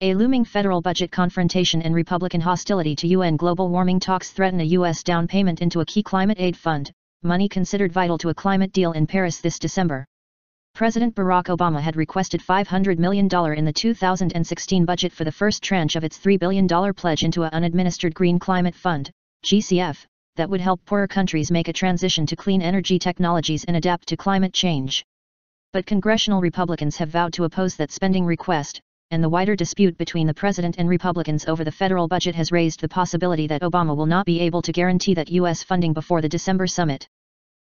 A looming federal budget confrontation and Republican hostility to UN global warming talks threaten a U.S. down payment into a key climate aid fund, money considered vital to a climate deal in Paris this December. President Barack Obama had requested $500 million in the 2016 budget for the first tranche of its $3 billion pledge into an unadministered Green Climate Fund, GCF, that would help poorer countries make a transition to clean energy technologies and adapt to climate change. But congressional Republicans have vowed to oppose that spending request, and the wider dispute between the president and Republicans over the federal budget has raised the possibility that Obama will not be able to guarantee that U.S. funding before the December summit.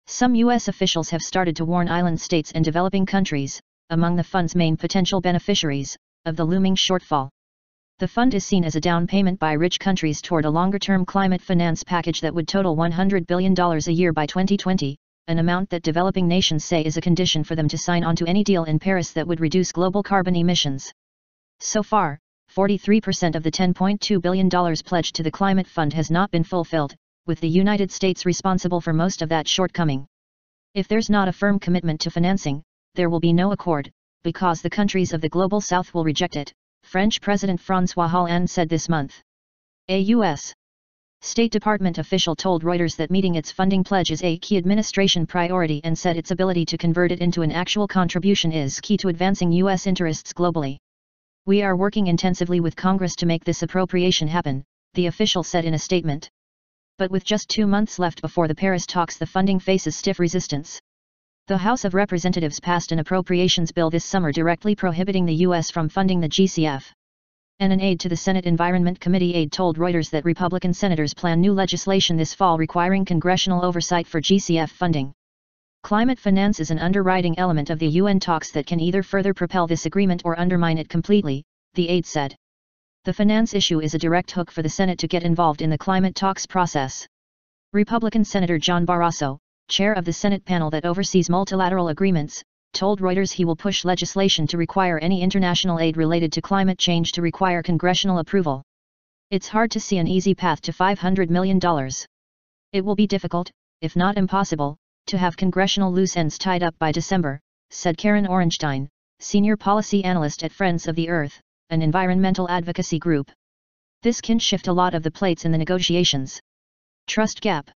Some U.S. officials have started to warn island states and developing countries, among the fund's main potential beneficiaries, of the looming shortfall. The fund is seen as a down payment by rich countries toward a longer-term climate finance package that would total $100 billion a year by 2020, an amount that developing nations say is a condition for them to sign on to any deal in Paris that would reduce global carbon emissions. So far, 43% of the $10.2 billion pledged to the climate fund has not been fulfilled, with the United States responsible for most of that shortcoming. If there's not a firm commitment to financing, there will be no accord, because the countries of the Global South will reject it, French President François Hollande said this month. A U.S. State Department official told Reuters that meeting its funding pledge is a key administration priority and said its ability to convert it into an actual contribution is key to advancing U.S. interests globally. We are working intensively with Congress to make this appropriation happen, the official said in a statement. But with just 2 months left before the Paris talks, the funding faces stiff resistance. The House of Representatives passed an appropriations bill this summer directly prohibiting the U.S. from funding the GCF. And an aide to the Senate Environment Committee aide told Reuters that Republican senators plan new legislation this fall requiring congressional oversight for GCF funding. Climate finance is an underwriting element of the UN talks that can either further propel this agreement or undermine it completely, the aide said. The finance issue is a direct hook for the Senate to get involved in the climate talks process. Republican Senator John Barrasso, chair of the Senate panel that oversees multilateral agreements, told Reuters he will push legislation to require any international aid related to climate change to require congressional approval. It's hard to see an easy path to $500 million. It will be difficult, if not impossible, to have congressional loose ends tied up by December, said Karen Orenstein, senior policy analyst at Friends of the Earth, an environmental advocacy group. This can shift a lot of the plates in the negotiations. Trust gap.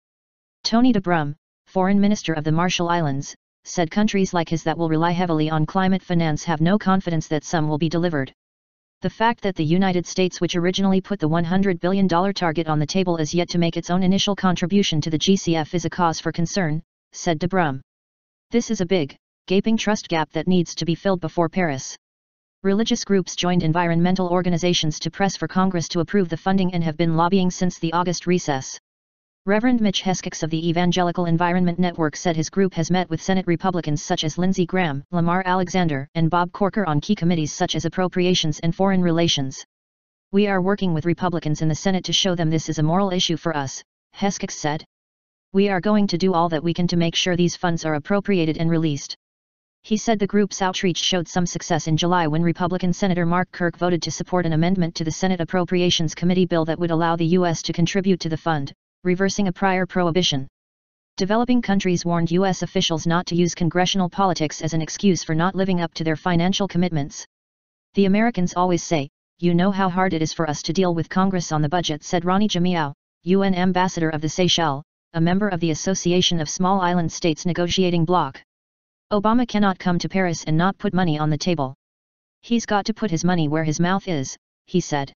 Tony DeBrum, foreign minister of the Marshall Islands, said countries like his that will rely heavily on climate finance have no confidence that some will be delivered. The fact that the United States, which originally put the $100 billion target on the table, is yet to make its own initial contribution to the GCF is a cause for concern, said DeBrum. This is a big, gaping trust gap that needs to be filled before Paris. Religious groups joined environmental organizations to press for Congress to approve the funding and have been lobbying since the August recess. Reverend Mitch Heskix of the Evangelical Environment Network said his group has met with Senate Republicans such as Lindsey Graham, Lamar Alexander, and Bob Corker on key committees such as Appropriations and Foreign Relations. We are working with Republicans in the Senate to show them this is a moral issue for us, Heskix said. We are going to do all that we can to make sure these funds are appropriated and released. He said the group's outreach showed some success in July when Republican Senator Mark Kirk voted to support an amendment to the Senate Appropriations Committee bill that would allow the U.S. to contribute to the fund, reversing a prior prohibition. Developing countries warned U.S. officials not to use congressional politics as an excuse for not living up to their financial commitments. The Americans always say, "You know how hard it is for us to deal with Congress on the budget," said Ronnie Jamiao, UN ambassador of the Seychelles, a member of the Association of Small Island States negotiating bloc. Obama cannot come to Paris and not put money on the table. He's got to put his money where his mouth is, he said.